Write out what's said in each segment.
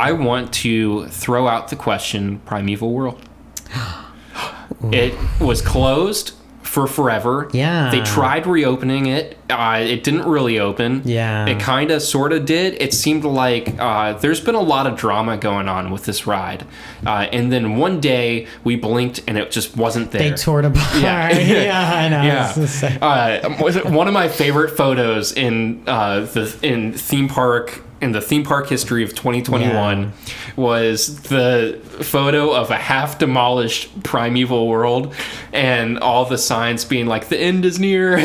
I want to throw out the question, Primeval Whirl. It was closed for forever. Yeah. They tried reopening it. It didn't really open. Yeah. It kind of sort of did. It seemed like there's been a lot of drama going on with this ride. And then one day we blinked and it just wasn't there. They tore it apart. Yeah, I know. Yeah. One of my favorite photos in the theme park history of 2021 was the photo of a half demolished Primeval World and all the signs being like the end is near.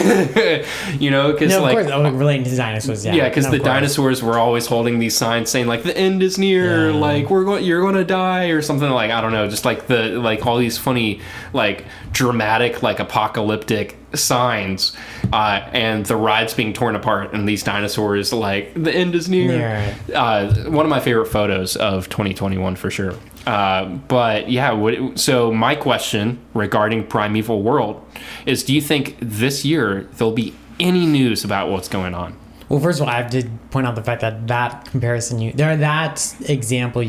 You know, because of course, relating to dinosaurs. Yeah, because the dinosaurs were always holding these signs saying like the end is near, like you're gonna die or something, like I don't know, just like all these funny like dramatic like apocalyptic signs, and the ride's being torn apart and these dinosaurs like the end is near. One of my favorite photos of 2021 for sure. But yeah, so my question regarding Primeval Whirl is, do you think this year there'll be any news about what's going on? Well, first of all, I have to point out the fact that comparison that example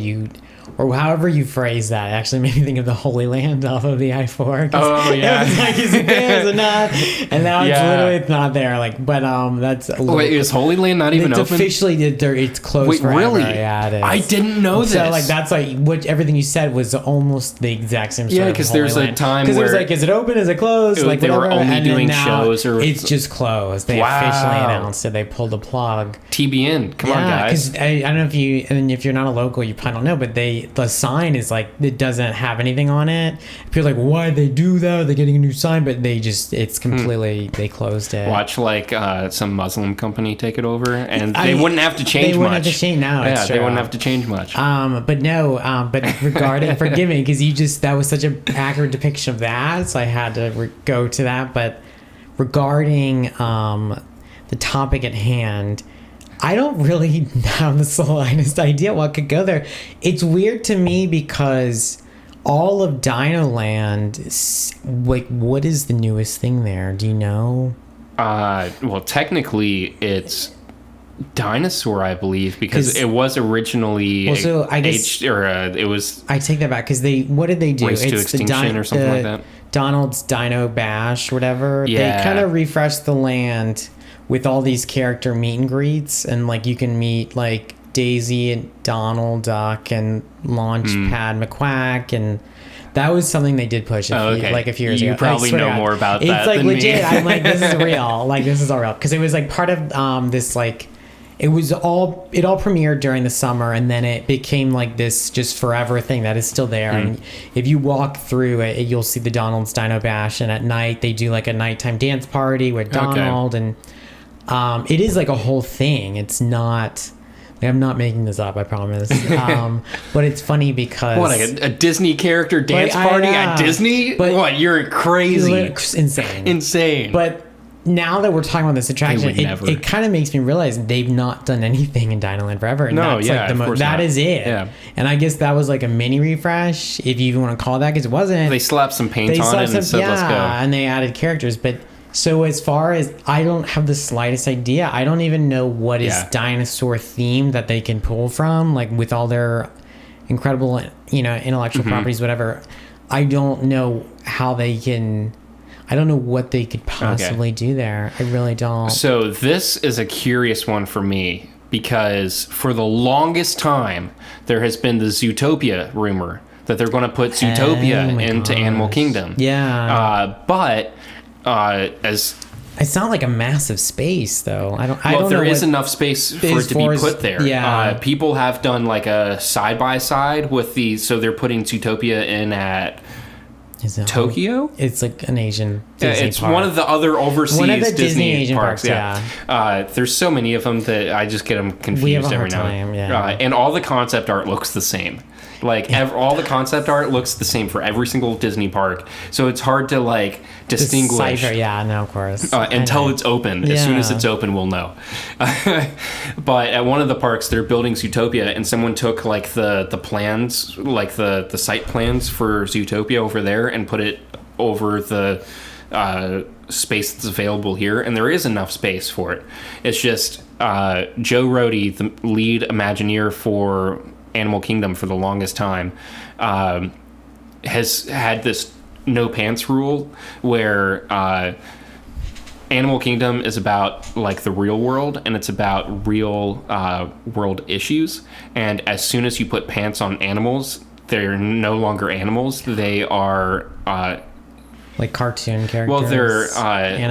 or however you phrase that, actually made me think of the Holy Land off of the I-4. Oh, yeah. It was like, is it there, is it not? And now it's not there. Like, but that's... Wait, is Holy Land not even open? It's officially, it's closed forever. Really? Yeah, it is. I didn't know this. So, like, that's like, everything you said was almost the exact same story. Yeah, because there's a time where... Because it was like, is it open, is it closed? Like, they were only doing now shows or... It's just closed. They officially announced it. They pulled the plug. TBN. Come on, guys. Because I don't know if you're not a local, you probably don't know, but the sign is like, it doesn't have anything on it. People are like, why'd they do that? They're getting a new sign, but it's completely, they closed it. Watch like some Muslim company take it over, and they wouldn't have to change much. They wouldn't have to change now. Yeah, they wouldn't have to change much. But regarding, forgive me, because that was such an accurate depiction of that, so I had to go to that. But regarding the topic at hand, I don't really have the slightest idea what could go there. It's weird to me because all of Dino Land, like, what is the newest thing there? Do you know? Well, technically, it's dinosaur, I believe, because it was originally I guess it was. I take that back because what did they do? Race to Extinction or something like that. Donald's Dino Bash, whatever. Yeah. They kind of refreshed the land with all these character meet and greets, and like you can meet like Daisy and Donald Duck and Launchpad McQuack, and that was something they did push a few years ago. You probably know more about that. It's like than legit. Me. I'm like, this is real. Like, this is all real, because it was like part of this, like, it all premiered during the summer, and then it became like this just forever thing that is still there. And if you walk through it, you'll see the Donald's Dino Bash, and at night they do like a nighttime dance party with Donald, and it is like a whole thing. It's not... I'm not making this up, I promise. But it's funny because... What, like a Disney character dance party at Disney? But what, you're crazy. Insane. But now that we're talking about this attraction, it kind of makes me realize they've not done anything in Dino Land forever. And that is it. Yeah. And I guess that was like a mini refresh, if you even want to call it that, because it wasn't. They slapped some paint on it and said, let's go. And they added characters, but... So as far as, I don't have the slightest idea. I don't even know what is dinosaur themed that they can pull from, like with all their incredible, intellectual properties, whatever. I don't know how they can... I don't know what they could possibly do there. I really don't. So this is a curious one for me, because for the longest time, there has been the Zootopia rumor that they're going to put Zootopia into Animal Kingdom. Yeah. But as... It's not like a massive space, though. I don't know. There is enough space for it to be put there. Yeah. People have done like a side-by-side with so they're putting Zootopia in at... Tokyo? It's like an Asian Disney it's park. One of the other overseas Disney Asian parks. There's so many of them that I just get them confused every now and then. And all the concept art looks the same. Like all the concept art looks the same for every single Disney park, so it's hard to like distinguish. Of course. Until it's open. As soon as it's open, we'll know. But at one of the parks, they're building Zootopia, and someone took like the plans, like the site plans for Zootopia over there, and put it over the space that's available here, and there is enough space for it. It's just Joe Rohde, the lead Imagineer for Animal Kingdom for the longest time has had this no pants rule where Animal Kingdom is about like the real world, and it's about real world issues. And as soon as you put pants on animals, they're no longer animals. They are like cartoon characters. well, they're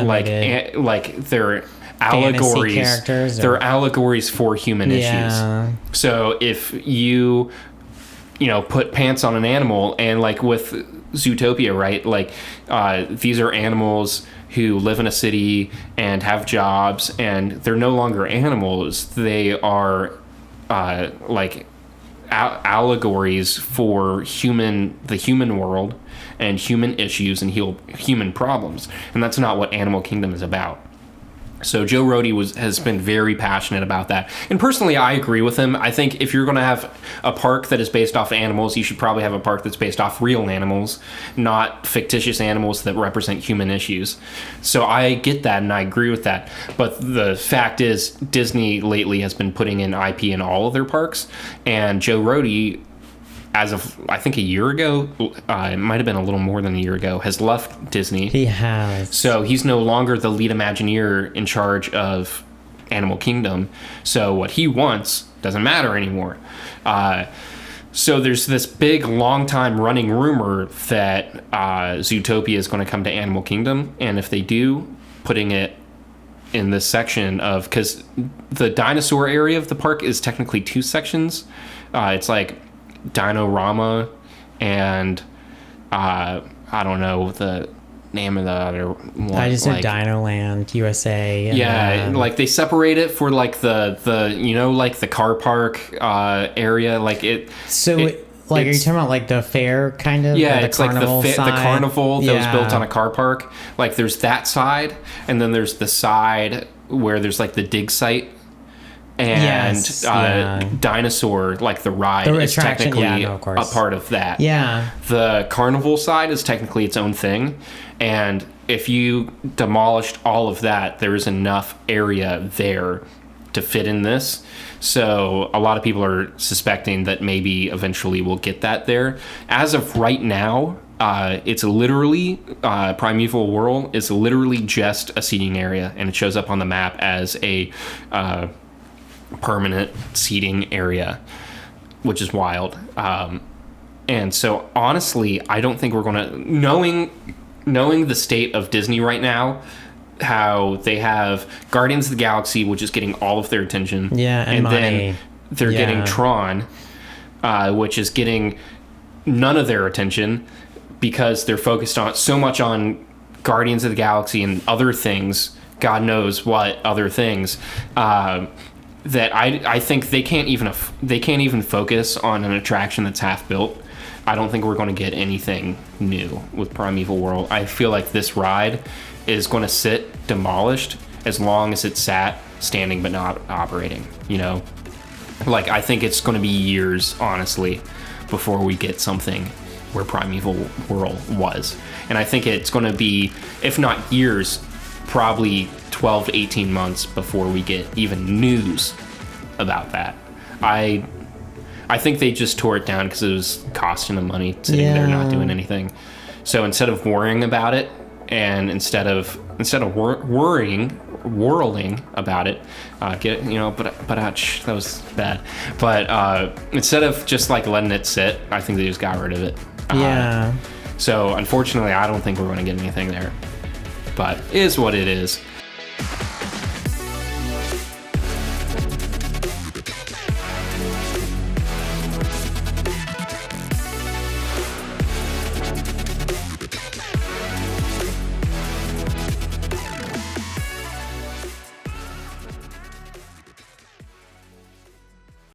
like they're allegories. Characters, they're allegories for human issues. So if you put pants on an animal, and like with Zootopia, right? Like these are animals who live in a city and have jobs, and they're no longer animals. They are like allegories for the human world and human issues and human problems. And that's not what Animal Kingdom is about. So Joe Rohde has been very passionate about that. And personally, I agree with him. I think if you're going to have a park that is based off animals, you should probably have a park that's based off real animals, not fictitious animals that represent human issues. So I get that, and I agree with that. But the fact is, Disney lately has been putting in IP in all of their parks, and Joe Rohde, as of I think a year ago, it might have been a little more than a year ago, has left Disney. He has. So he's no longer the lead Imagineer in charge of Animal Kingdom. So what he wants doesn't matter anymore. So there's this big, long time running rumor that Zootopia is going to come to Animal Kingdom, and if they do, putting it in this section of, because the dinosaur area of the park is technically two sections. It's like Dino-Rama and I don't know the name of the other one. I just said Dino Land USA. Yeah, like they separate it for like the like the car park area, like it. So are you talking about like the fair kind of? Yeah, the it's like the carnival that was built on a car park. Like there's that side, and then there's the side where there's like the dig site. And Dinosaur, like the ride, is technically a part of that. Yeah. The carnival side is technically its own thing. And if you demolished all of that, there is enough area there to fit in this. So a lot of people are suspecting that maybe eventually we'll get that there. As of right now, it's literally Primeval Whirl is literally just a seating area, and it shows up on the map as a permanent seating area, which is wild. And so honestly, I don't think we're gonna, knowing the state of Disney right now, how they have Guardians of the Galaxy, which is getting all of their attention, and money. Then they're getting Tron, which is getting none of their attention because they're focused on so much on Guardians of the Galaxy and other things, God knows what other things, that I think they can't even focus on an attraction that's half built. I don't think we're going to get anything new with Primeval Whirl. I feel like this ride is going to sit demolished as long as it sat standing but not operating. Like I think it's going to be years, honestly, before we get something where Primeval Whirl was. And I think it's going to be, if not years, probably 12 to 18 months before we get even news about that. I think they just tore it down because it was costing them money sitting there not doing anything. So instead of worrying about it, and instead of whirling about it, that was bad. But instead of just like letting it sit, I think they just got rid of it. Yeah. So unfortunately, I don't think we're going to get anything there. But it is what it is.